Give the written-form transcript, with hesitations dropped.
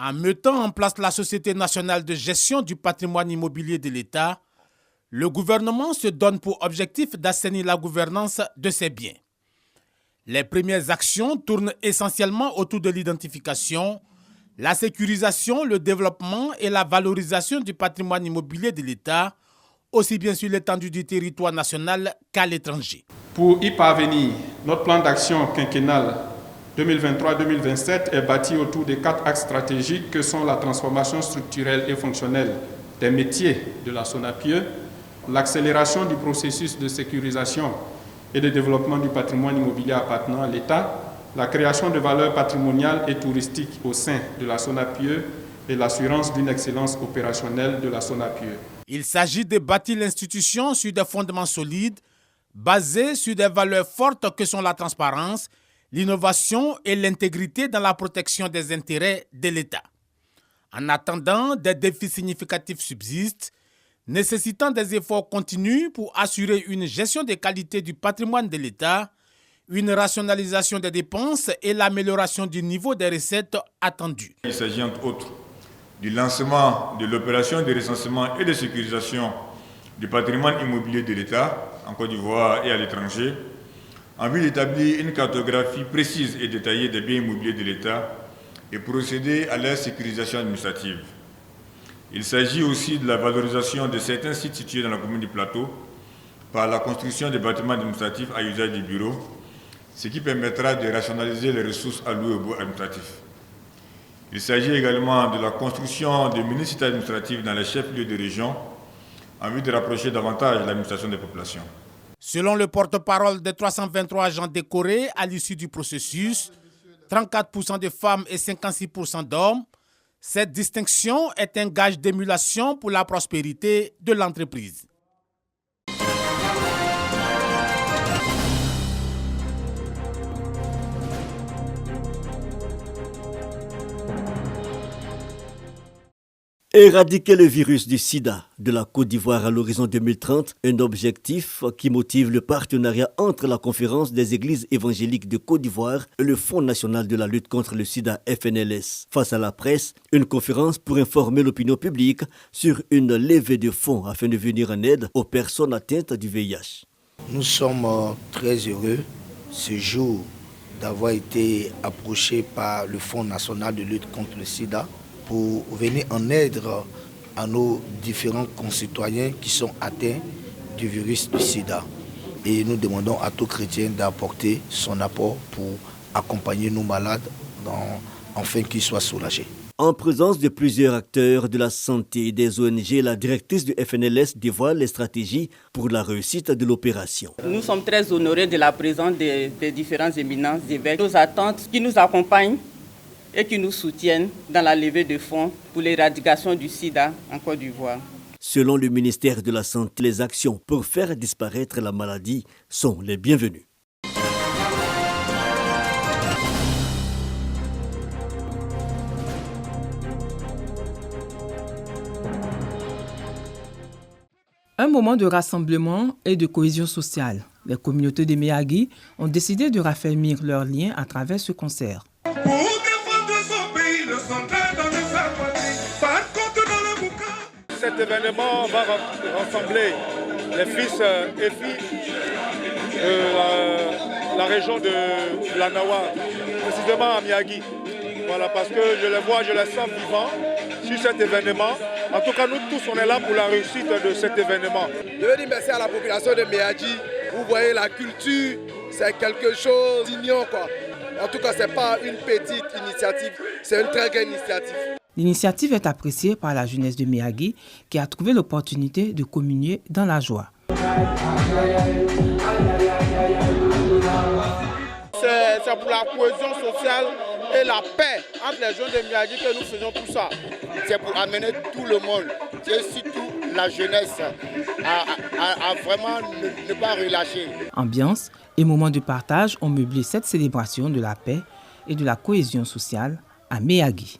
En mettant en place la Société nationale de gestion du patrimoine immobilier de l'État, le gouvernement se donne pour objectif d'assainir la gouvernance de ses biens. Les premières actions tournent essentiellement autour de l'identification, la sécurisation, le développement et la valorisation du patrimoine immobilier de l'État, aussi bien sur l'étendue du territoire national qu'à l'étranger. Pour y parvenir, notre plan d'action quinquennal 2023-2027 est bâti autour de 4 axes stratégiques que sont la transformation structurelle et fonctionnelle des métiers de la SONAPIE, l'accélération du processus de sécurisation et de développement du patrimoine immobilier appartenant à l'État, la création de valeurs patrimoniales et touristiques au sein de la SONAPIE et l'assurance d'une excellence opérationnelle de la SONAPIE. Il s'agit de bâtir l'institution sur des fondements solides, basés sur des valeurs fortes que sont la transparence, l'innovation et l'intégrité dans la protection des intérêts de l'État. En attendant, des défis significatifs subsistent, nécessitant des efforts continus pour assurer une gestion de qualité du patrimoine de l'État, une rationalisation des dépenses et l'amélioration du niveau des recettes attendues. Il s'agit entre autres du lancement de l'opération de recensement et de sécurisation du patrimoine immobilier de l'État en Côte d'Ivoire et à l'étranger, en vue d'établir une cartographie précise et détaillée des biens immobiliers de l'État et procéder à leur sécurisation administrative. Il s'agit aussi de la valorisation de certains sites situés dans la commune du Plateau par la construction des bâtiments administratifs à usage des bureaux, ce qui permettra de rationaliser les ressources allouées au bureau administratif. Il s'agit également de la construction de mini-sites administratifs dans les chefs-lieux de région en vue de rapprocher davantage l'administration des populations. Selon le porte-parole des 323 agents décorés à l'issue du processus, 34% de femmes et 56% d'hommes, cette distinction est un gage d'émulation pour la prospérité de l'entreprise. Éradiquer le virus du sida de la Côte d'Ivoire à l'horizon 2030, un objectif qui motive le partenariat entre la Conférence des Églises évangéliques de Côte d'Ivoire et le Fonds national de la lutte contre le sida FNLS. Face à la presse, une conférence pour informer l'opinion publique sur une levée de fonds afin de venir en aide aux personnes atteintes du VIH. Nous sommes très heureux ce jour d'avoir été approchés par le Fonds national de lutte contre le sida pour venir en aide à nos différents concitoyens qui sont atteints du virus du sida. Et nous demandons à tout chrétien d'apporter son apport pour accompagner nos malades afin qu'ils soient soulagés. En présence de plusieurs acteurs de la santé et des ONG, la directrice du FNLS dévoile les stratégies pour la réussite de l'opération. Nous sommes très honorés de la présence des différents éminents évêques. Nos attentes qui nous accompagnent et qui nous soutiennent dans la levée de fonds pour l'éradication du sida en Côte d'Ivoire. Selon le ministère de la Santé, les actions pour faire disparaître la maladie sont les bienvenues. Un moment de rassemblement et de cohésion sociale. Les communautés des Méagui ont décidé de raffermir leurs liens à travers ce concert. Cet événement va rassembler les fils et filles de la région de l'Anawa, précisément à Miagui. Voilà, parce que je les vois, je les sens vivants sur cet événement. En tout cas, nous tous, on est là pour la réussite de cet événement. Je veux dire merci à la population de Méagui. Vous voyez, la culture, c'est quelque chose d'ignorant, quoi. En tout cas, ce n'est pas une petite initiative, c'est une très grande initiative. L'initiative est appréciée par la jeunesse de Méagui qui a trouvé l'opportunité de communier dans la joie. C'est pour la cohésion sociale et la paix entre les jeunes de Méagui que nous faisons tout ça. C'est pour amener tout le monde, et surtout la jeunesse, à vraiment ne pas relâcher. Ambiance et moments de partage ont meublé cette célébration de la paix et de la cohésion sociale à Méagui.